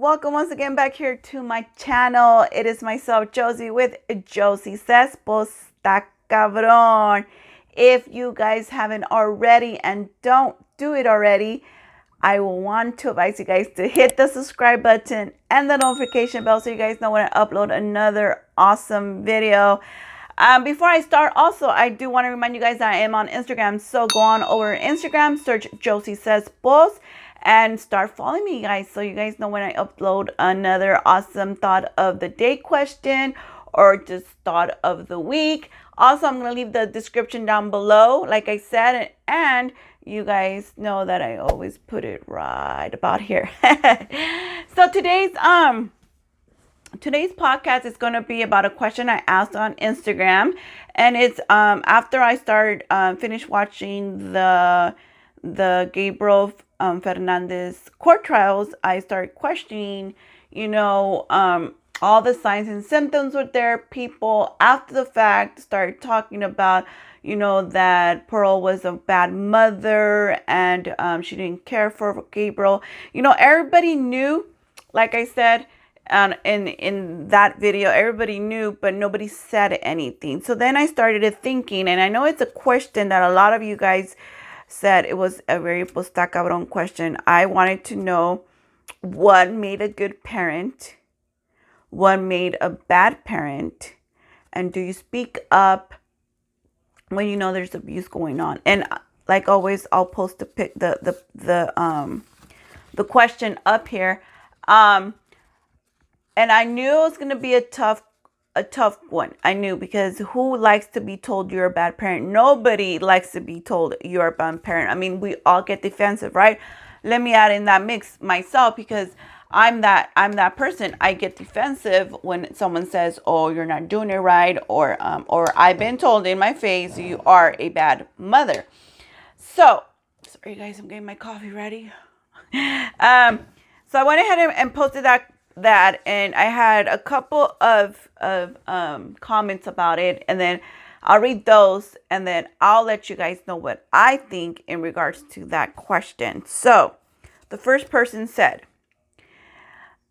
welcome once again back here to my channel. It is myself, Josie, with Josie Says Posta Cabrón. If you guys haven't already and don't do it already, I will want to advise you guys to hit the subscribe button and the notification bell so you guys know when I upload another awesome video. Before I start, also, I do want to remind you guys that I am on Instagram. So go on over to Instagram, search Josie Says Post, and start following me, guys, so you guys know when I upload another awesome thought of the day question or just thought of the week. Also, I'm going to leave the description down below, like I said, and you guys know that I always put it right about here. So today's podcast is going to be about a question I asked on Instagram, and it's after I finished watching the Gabriel Fernandez court trials. I started questioning, all the signs and symptoms were there. People after the fact started talking about, that Pearl was a bad mother and she didn't care for Gabriel. Everybody knew, like I said, in that video, everybody knew, but nobody said anything. So then I started thinking, and I know it's a question that a lot of you guys said it was a very posta cabrón question. I wanted to know what made a good parent, what made a bad parent, and do you speak up when you know there's abuse going on? And like always, I'll post the question up here. And I knew it was gonna be a tough one. I knew, because who likes to be told you're a bad parent? Nobody likes to be told you're a bad parent. I mean, we all get defensive, right? Let me add in that mix myself, because I'm that person. I get defensive when someone says, "Oh, you're not doing it right," or I've been told in my face, "You are a bad mother." So, sorry guys, I'm getting my coffee ready. So I went ahead and posted that, and I had a couple of comments about it, and then I'll read those, and then I'll let you guys know what I think in regards to that question. So the first person said,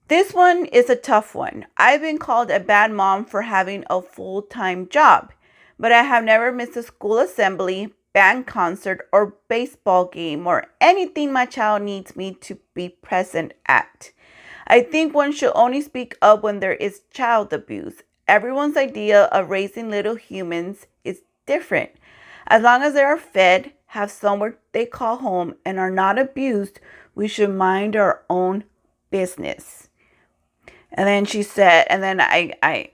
"This one is a tough one. I've been called a bad mom for having a full-time job, but I have never missed a school assembly, band concert, or baseball game, or anything my child needs me to be present at. I think one should only speak up when there is child abuse. Everyone's idea of raising little humans is different. As long as they are fed, have somewhere they call home, and are not abused, we should mind our own business." And then she said, and then I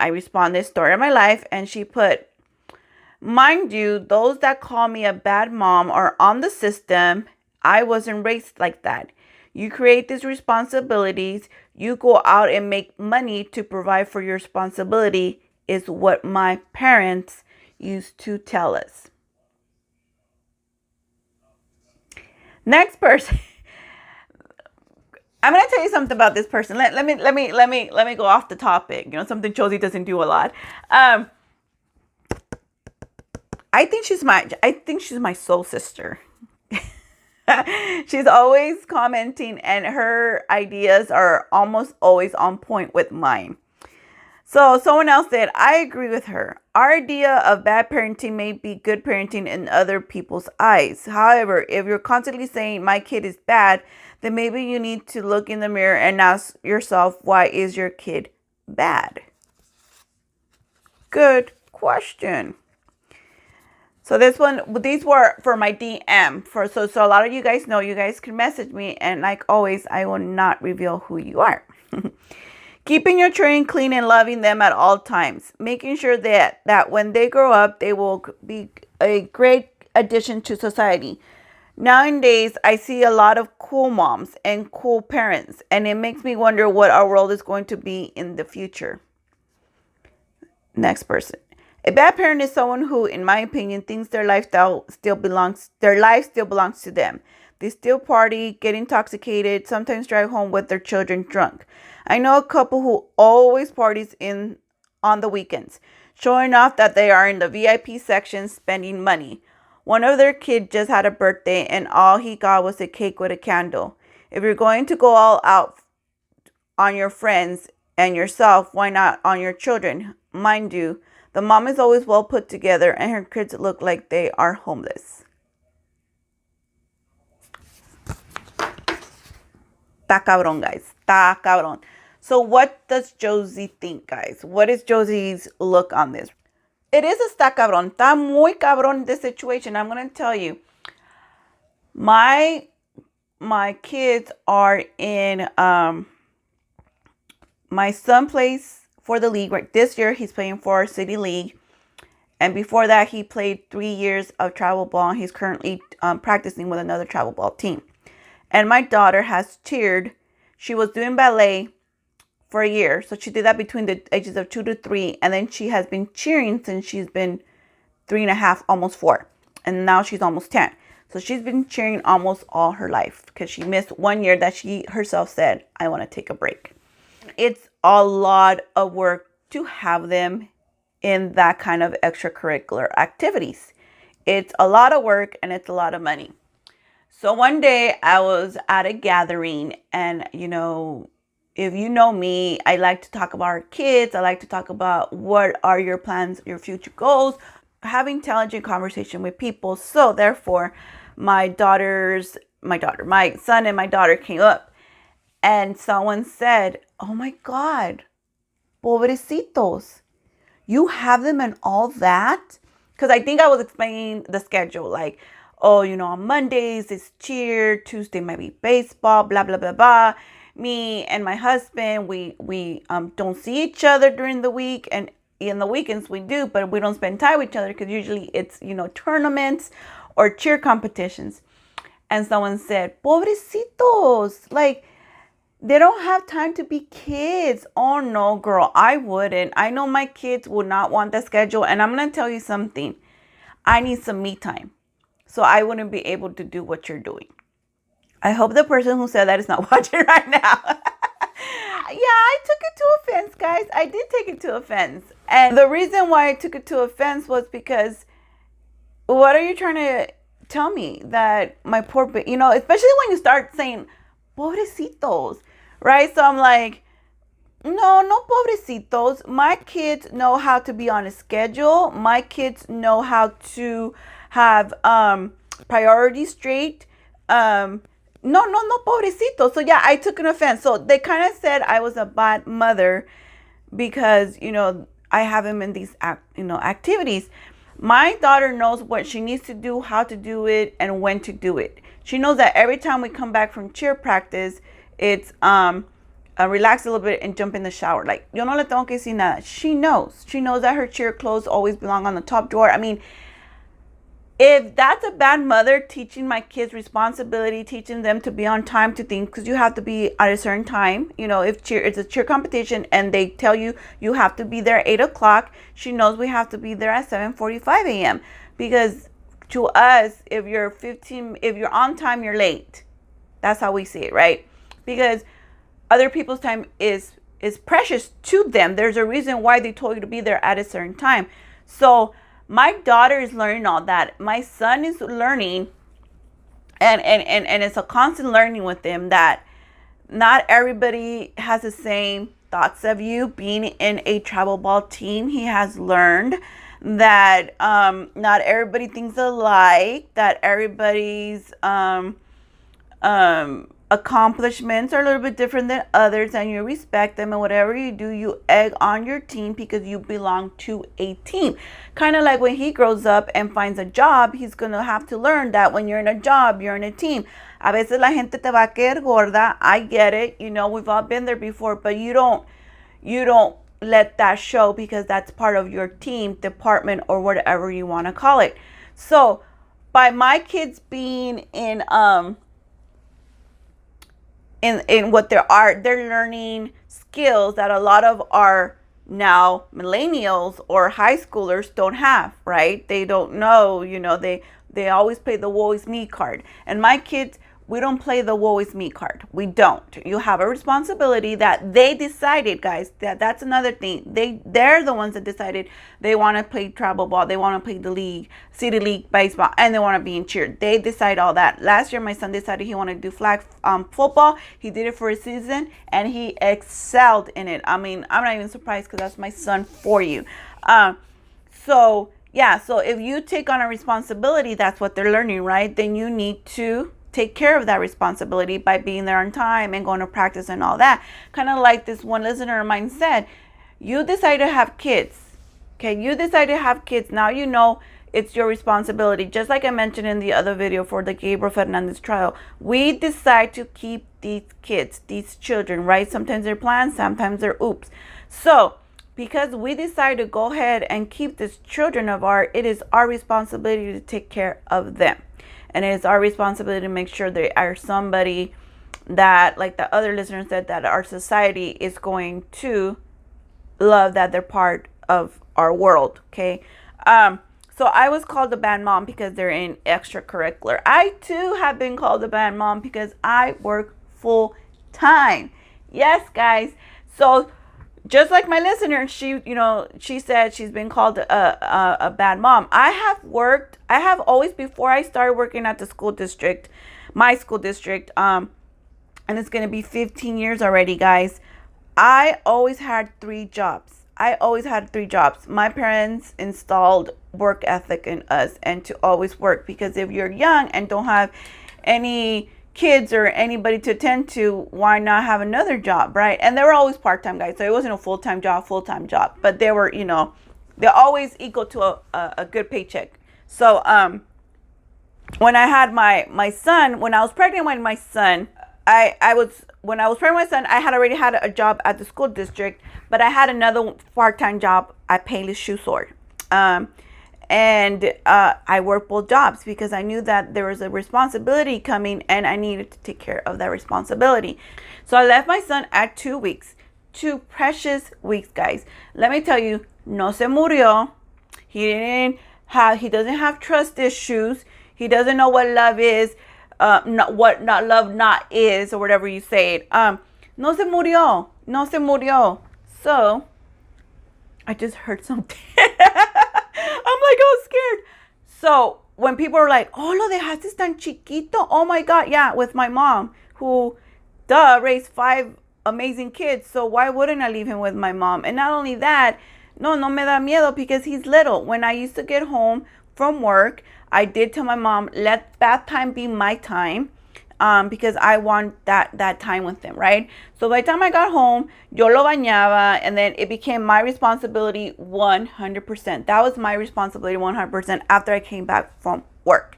responded, "Story of my life," and she put, "Mind you, those that call me a bad mom are on the system. I wasn't raised like that. You create these responsibilities. You go out and make money to provide for your responsibility, is what my parents used to tell us." Next person. I'm gonna tell you something about this person. Let me go off the topic. Something Josie doesn't do a lot. I think she's my soul sister. She's always commenting, and her ideas are almost always on point with mine. So someone else said, "I agree with her. Our idea of bad parenting may be good parenting in other people's eyes. However, if you're constantly saying my kid is bad, then maybe you need to look in the mirror and ask yourself, why is your kid bad?" Good question. So these were for my DM. So a lot of you guys know, you guys can message me, and like always, I will not reveal who you are. "Keeping your children clean and loving them at all times. Making sure that when they grow up, they will be a great addition to society. Nowadays, I see a lot of cool moms and cool parents, and it makes me wonder what our world is going to be in the future." Next person. "A bad parent is someone who, in my opinion, thinks their life still belongs to them. They still party, get intoxicated, sometimes drive home with their children drunk. I know a couple who always parties on the weekends, showing off that they are in the VIP section, spending money. One of their kids just had a birthday, and all he got was a cake with a candle. If you're going to go all out on your friends and yourself, why not on your children? Mind you, the mom is always well put together and her kids look like they are homeless. Está cabrón, guys. Está cabrón. So what does Josie think, guys? What is Josie's look on this? It is a está cabrón. Está muy cabrón, this situation. I'm going to tell you. My kids are in, my son plays for the league. Right, this year he's playing for our city league. And before that, he played 3 years of travel ball. And he's currently practicing with another travel ball team. And my daughter has cheered. She was doing ballet for a year. So she did that between the ages of 2 to 3. And then she has been cheering since she's been 3.5, almost 4. And now she's almost 10. So she's been cheering almost all her life because she missed 1 year that she herself said, I want to take a break. It's a lot of work to have them in that kind of extracurricular activities. It's a lot of work and it's a lot of money. So one day I was at a gathering and, you know, if you know me, I like to talk about our kids. I like to talk about what are your plans, your future goals, have intelligent conversation with people. So therefore, my son and my daughter came up and someone said, oh my God, pobrecitos, you have them and all that? Because I think I was explaining the schedule, like, oh, you know, on Mondays it's cheer, Tuesday might be baseball, blah, blah, blah, blah. Me and my husband, we don't see each other during the week, and in the weekends we do, but we don't spend time with each other because usually it's, you know, tournaments or cheer competitions. And someone said, pobrecitos, like, they don't have time to be kids. Oh no, girl, I wouldn't. I know my kids would not want the schedule. And I'm going to tell you something. I need some me time. So I wouldn't be able to do what you're doing. I hope the person who said that is not watching right now. Yeah, I took it to offense, guys. I did take it to offense. And the reason why I took it to offense was because what are you trying to tell me? That my poor, you know, especially when you start saying, pobrecitos, right? So I'm like, no pobrecitos. My kids know how to be on a schedule. My kids know how to have priorities straight. No pobrecitos. So yeah, I took an offense. So they kind of said I was a bad mother because, you know, I have him in these activities. My daughter knows what she needs to do, how to do it, and when to do it. She knows that every time we come back from cheer practice, it's relax a little bit and jump in the shower. Like, yo no le tengo que decir nada. She knows. She knows that her cheer clothes always belong on the top drawer. I mean, if that's a bad mother teaching my kids responsibility, teaching them to be on time to things, because you have to be at a certain time. You know, if it's a cheer competition and they tell you you have to be there 8 o'clock, she knows we have to be there at 7:45 a.m. Because to us, if you're on time, you're late. That's how we see it, right? Because other people's time is precious to them. There's a reason why they told you to be there at a certain time. So my daughter is learning all that. My son is learning, and it's a constant learning with him that not everybody has the same thoughts of you. Being in a travel ball team, he has learned that not everybody thinks alike, that everybody's accomplishments are a little bit different than others, and you respect them, and whatever you do, you egg on your team because you belong to a team. Kind of like when he grows up and finds a job, he's gonna have to learn that when you're in a job, you're in a team. A veces la gente te va a querer gorda. I get it, you know, we've all been there before, but you don't let that show because that's part of your team, department, or whatever you want to call it. So by my kids being in what they're learning skills that a lot of our now millennials or high schoolers don't have, right? They don't know, you know, they always play the woe is me card. And my kids, we don't play the woe is me card. We don't. You have a responsibility that they decided, guys. That's another thing. They're the ones that decided they want to play travel ball. They want to play the league, city league baseball, and they want to be in cheer. They decide all that. Last year, my son decided he wanted to do flag football. He did it for a season, and he excelled in it. I mean, I'm not even surprised because that's my son for you. So if you take on a responsibility, that's what they're learning, right? Then you need to take care of that responsibility by being there on time and going to practice and all that. Kind of like this one listener of mine said, you decide to have kids. Okay, you decide to have kids. Now you know it's your responsibility. Just like I mentioned in the other video for the Gabriel Fernandez trial, we decide to keep these kids, these children, right? Sometimes they're planned, sometimes they're oops. So because we decide to go ahead and keep these children of ours, it is our responsibility to take care of them. And it is our responsibility to make sure they are somebody that, like the other listener said, that our society is going to love, that they're part of our world, okay? So I was called a bad mom because they're in extracurricular. I too have been called a bad mom because I work full time. Yes, guys. So just like my listener, she said she's been called a bad mom. I have always, before I started working at the school district, my school district, and it's going to be 15 years already, guys. I always had 3 jobs. My parents installed work ethic in us and to always work, because if you're young and don't have any kids or anybody to attend to, why not have another job, right? And they were always part-time, guys, so it wasn't a full-time job, but they were, they're always equal to a good paycheck. So when I had my son, when I was pregnant with my son, when I was pregnant with my son, I had already had a job at the school district, but I had another part-time job at Payless Shoe Store. And I worked both jobs because I knew that there was a responsibility coming and I needed to take care of that responsibility. So I left my son at 2 weeks. 2 precious weeks, guys. Let me tell you, no se murió. He doesn't have trust issues. He doesn't know what love is, not is, or whatever you say it. No se murió. So I just heard something. I'm like, oh, scared. So when people are like, oh, lo dejaste tan chiquito. Oh my God. Yeah, with my mom, who raised 5 amazing kids. So why wouldn't I leave him with my mom? And not only that, no me da miedo because he's little. When I used to get home from work, I did tell my mom, let bath time be my time. Because I want that time with them, right? So by the time I got home, yo lo bañaba, and then it became my responsibility 100%. That was my responsibility 100% after I came back from work.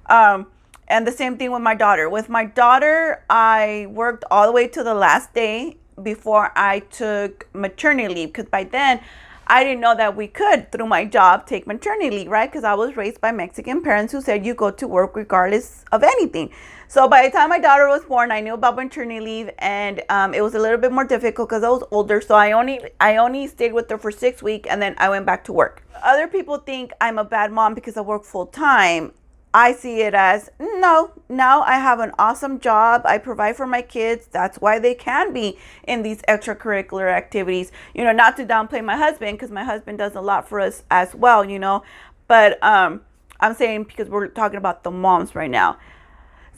And the same thing with my daughter. With my daughter, I worked all the way to the last day before I took maternity leave, because by then I didn't know that we could, through my job, take maternity leave, right? Because I was raised by Mexican parents who said you go to work regardless of anything. So by the time my daughter was born, I knew about maternity leave, and it was a little bit more difficult because I was older. So I only stayed with her for 6 weeks, and then I went back to work. Other people think I'm a bad mom because I work full time. I see it as, no, now I have an awesome job. I provide for my kids. That's why they can be in these extracurricular activities. Not to downplay my husband, because my husband does a lot for us as well, But I'm saying, because we're talking about the moms right now.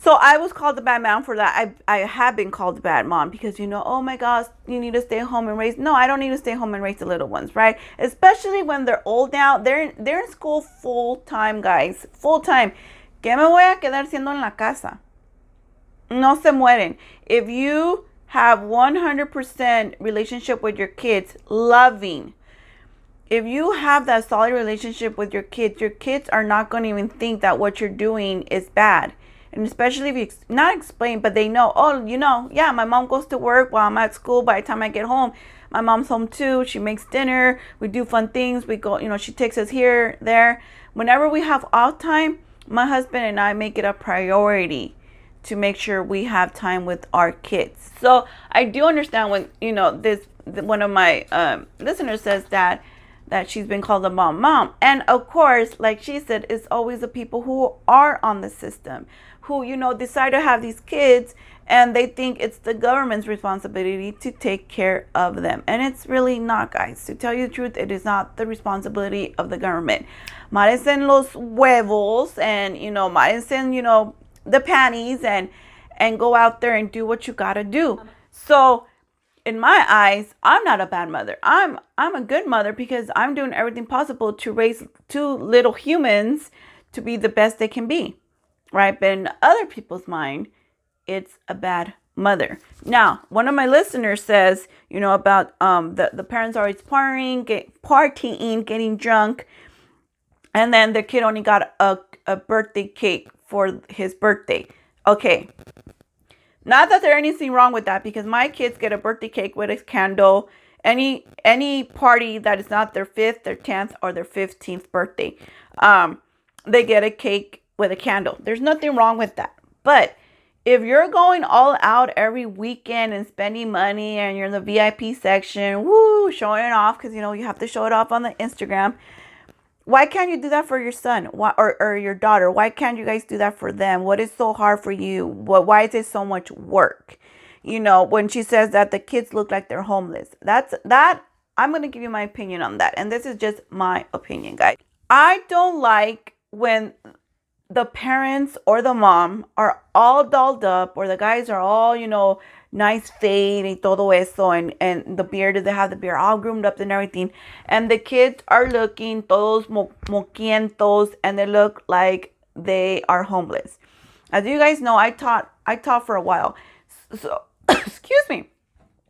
So I was called a bad mom for that. I have been called a bad mom because, oh my gosh, you need to stay home and raise. No, I don't need to stay home and raise the little ones, right? Especially when they're old now. They're in school full time, guys. Full time. ¿Qué me voy a quedar haciendo en la casa? No se mueren. If you have 100% relationship with your kids, loving. If you have that solid relationship with your kids are not going to even think that what you're doing is bad. And especially if you not explain, but they know, yeah, my mom goes to work while I'm at school. By the time I get home, my mom's home too. She makes dinner. We do fun things. We go, she takes us here, there. Whenever we have off time, my husband and I make it a priority to make sure we have time with our kids. So I do understand when, one of my listeners says that she's been called a mom. And of course, like she said, it's always the people who are on the system. who, decide to have these kids and they think it's the government's responsibility to take care of them. And it's really not, guys. To tell you the truth, it is not the responsibility of the government. Márense los huevos and, márense, the panties and go out there and do what you gotta do. So in my eyes, I'm not a bad mother. I'm a good mother because I'm doing everything possible to raise two little humans to be the best they can be, right? But in other people's mind, it's a bad mother. Now, one of my listeners says, about the parents always partying, getting drunk, and then the kid only got a birthday cake for his birthday. Okay. Not that there's anything wrong with that, because my kids get a birthday cake with a candle. Any party that is not their 5th, their 10th, or their 15th birthday, they get a cake with a candle. There's nothing wrong with that. But if you're going all out every weekend and spending money and you're in the VIP section, showing it off, because, you have to show it off on the Instagram. Why can't you do that for your son or your daughter? Why can't you guys do that for them? What is so hard for you? Why is it so much work? When she says that the kids look like they're homeless, I'm going to give you my opinion on that. And this is just my opinion, guys. I don't like when the parents or the mom are all dolled up, or the guys are all, nice fade y todo eso, and the beard, they have the beard all groomed up and everything, and the kids are looking todos moquientos, and they look like they are homeless. As you guys know, I taught for a while, so excuse me,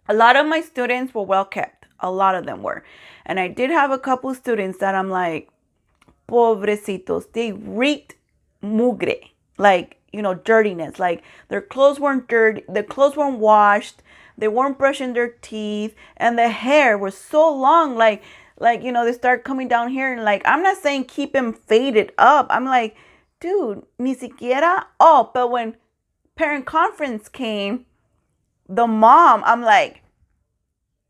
a lot of my students were well kept. A lot of them were, and I did have a couple students that I'm like, pobrecitos, they reeked mugre, like, dirtiness. Like, their clothes weren't dirty, their clothes weren't washed, they weren't brushing their teeth, and the hair was so long, like they start coming down here, and like, I'm not saying keep them faded up. I'm like, dude, ni siquiera. Oh, but when parent conference came, the mom, I'm like,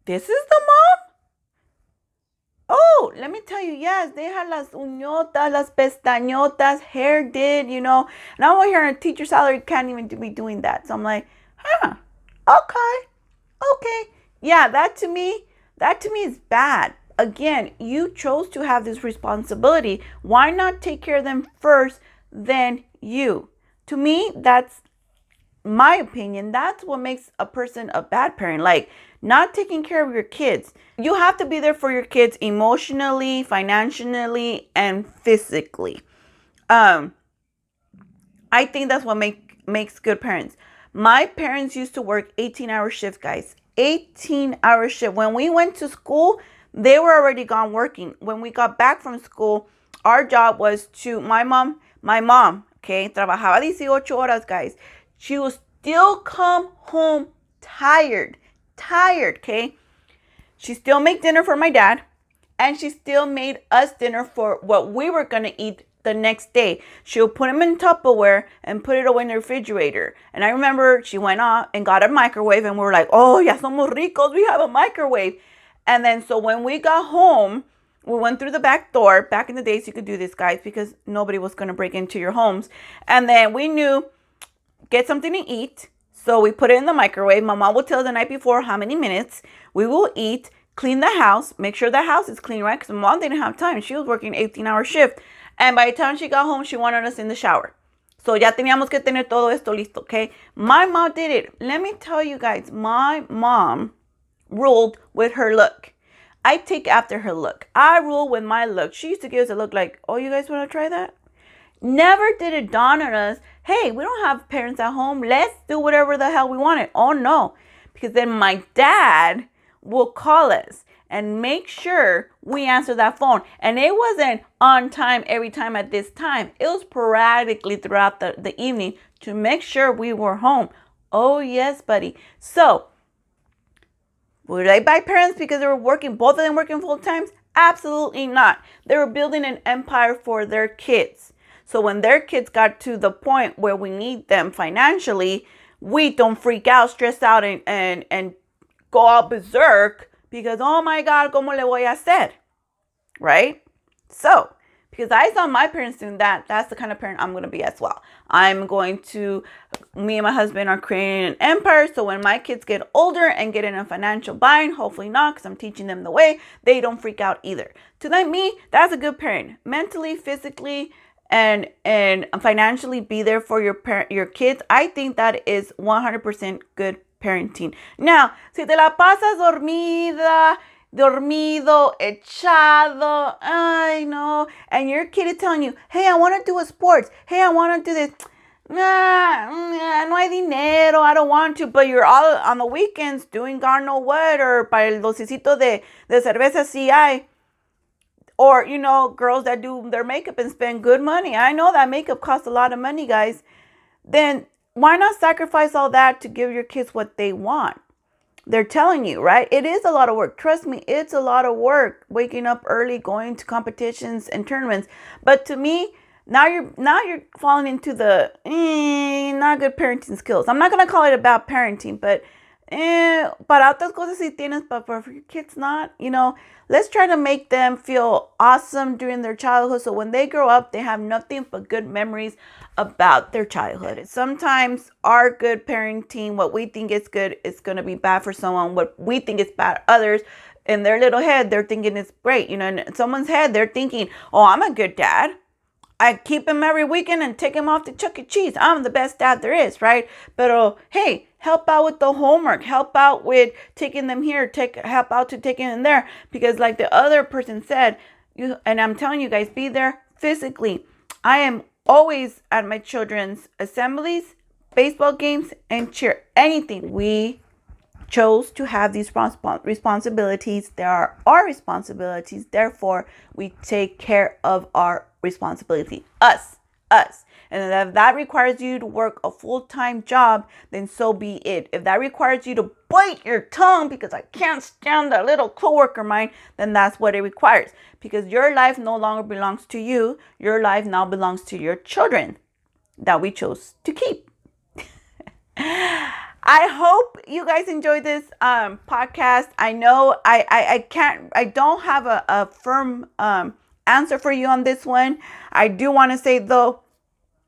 this is the mom? Oh, let me tell you, yes, they had las uñotas, las pestañotas, hair did, and I'm over here on a teacher salary, can't even be doing that. So I'm like, okay. Yeah, that to me is bad. Again, you chose to have this responsibility. Why not take care of them first, then you? To me, that's my opinion. That's what makes a person a bad parent. Like, not taking care of your kids. You have to be there for your kids emotionally, financially, and physically. I think that's what makes good parents. My parents used to work 18-hour shifts, guys. 18-hour shift. When we went to school, they were already gone working. When we got back from school, our job was my mom, okay, trabajaba 18 horas, guys. She would still come home tired, okay? She still made dinner for my dad, and she still made us dinner for what we were going to eat the next day. She'll put them in Tupperware and put it away in the refrigerator. And I remember she went out and got a microwave, and we were like, oh, ya somos ricos, we have a microwave. And then so when we got home, we went through the back door. Back in the days, you could do this, guys, because nobody was going to break into your homes. And then we knew, get something to eat. So we put it in the microwave. My mom will tell us the night before how many minutes. We will eat, clean the house, make sure the house is clean, right? Because my mom didn't have time. She was working 18-hour shift. And by the time she got home, she wanted us in the shower. So ya teníamos que tener todo esto listo, okay? My mom did it. Let me tell you guys, my mom ruled with her look. I take after her look. I rule with my look. She used to give us a look like, oh, you guys want to try that? Never did it dawn on us, hey, we don't have parents at home. Let's do whatever the hell we wanted. Oh, no. Because then my dad will call us and make sure we answer that phone. And it wasn't on time every time at this time. It was sporadically throughout the evening to make sure we were home. Oh, yes, buddy. So, were they bad parents because they were working, both of them working full time? Absolutely not. They were building an empire for their kids. So when their kids got to the point where we need them financially, we don't freak out, stress out, and go all berserk because, oh my God, ¿cómo le voy a hacer? Right? So because I saw my parents doing that. That's the kind of parent I'm going to be as well. Me and my husband are creating an empire. So when my kids get older and get in a financial bind, hopefully not, because I'm teaching them the way, they don't freak out either. To me, that's a good parent. Mentally, physically, and financially be there for your kids. I think that is 100% good parenting. Now, si te la pasas dormido, echado, ay no, and your kid is telling you, hey, I want to do a sports, hey, I want to do this, no hay dinero, I don't want to, but you're all on the weekends doing God know what, or para el docecito de cerveza sí hay. Or, girls that do their makeup and spend good money. I know that makeup costs a lot of money, guys. Then why not sacrifice all that to give your kids what they want? They're telling you, right? It is a lot of work. Trust me, it's a lot of work. Waking up early, going to competitions and tournaments. But to me, now you're falling into the not good parenting skills. I'm not gonna call it about parenting, but para otras cosas sí tienes, but for your kids not. Let's try to make them feel awesome during their childhood, so when they grow up, they have nothing but good memories about their childhood. Sometimes our good parenting, what we think is good, is going to be bad for someone. What we think is bad, others, in their little head, they're thinking it's great. In someone's head, they're thinking, oh, I'm a good dad. I keep him every weekend and take him off to Chuck E. Cheese. I'm the best dad there is, right? But hey, help out with the homework. Help out with taking them here. Help out to taking them there. Because like the other person said, and I'm telling you guys, be there physically. I am always at my children's assemblies, baseball games, and cheer. Anything. We chose to have these responsibilities. They are our responsibilities. Therefore, we take care of our responsibility. Us. And if that requires you to work a full-time job, then so be it. If that requires you to bite your tongue because I can't stand that little coworker of mine, then that's what it requires. Because your life no longer belongs to you. Your life now belongs to your children that we chose to keep. I hope you guys enjoyed this podcast. I know I don't have a firm answer for you on this one. I do want to say though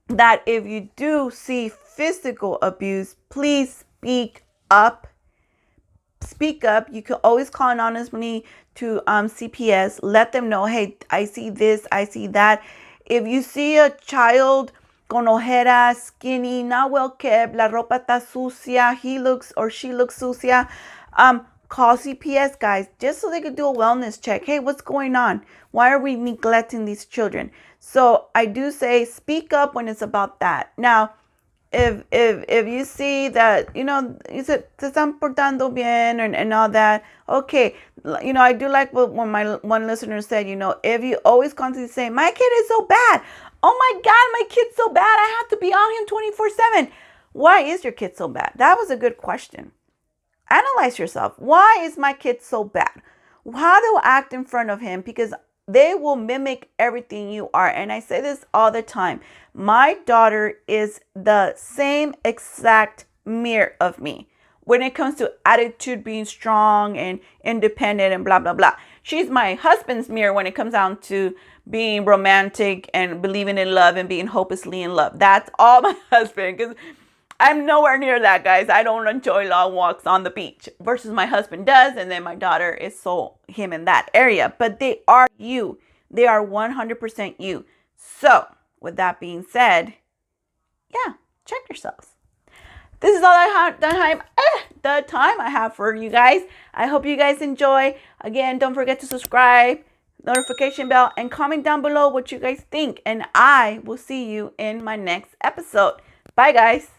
that if you do see physical abuse, please speak up. Speak up. You can always call anonymously to CPS. Let them know, hey, I see this, I see that. If you see a child con ojeras, skinny, not well kept, la ropa está sucia, he looks or she looks sucia, call CPS, guys, just so they could do a wellness check. Hey, what's going on? Why are we neglecting these children? So I do say speak up when it's about that. Now, if you see that, you se están portando bien and all that, okay. I do like when my one listener said, if you always constantly say, my kid is so bad. Oh my God, my kid's so bad. I have to be on him 24/7. Why is your kid so bad? That was a good question. Analyze yourself. Why is my kid so bad? How do I act in front of him? Because they will mimic everything you are. And I say this all the time. My daughter is the same exact mirror of me when it comes to attitude, being strong and independent and blah, blah, blah. She's my husband's mirror when it comes down to being romantic and believing in love and being hopelessly in love. That's all my husband, because I'm nowhere near that, guys. I don't enjoy long walks on the beach versus my husband does. And then my daughter is so him in that area. But they are you. They are 100% you. So with that being said, yeah, check yourselves. This is all the time I have for you guys. I hope you guys enjoy. Again, don't forget to subscribe, notification bell, and comment down below what you guys think. And I will see you in my next episode. Bye, guys.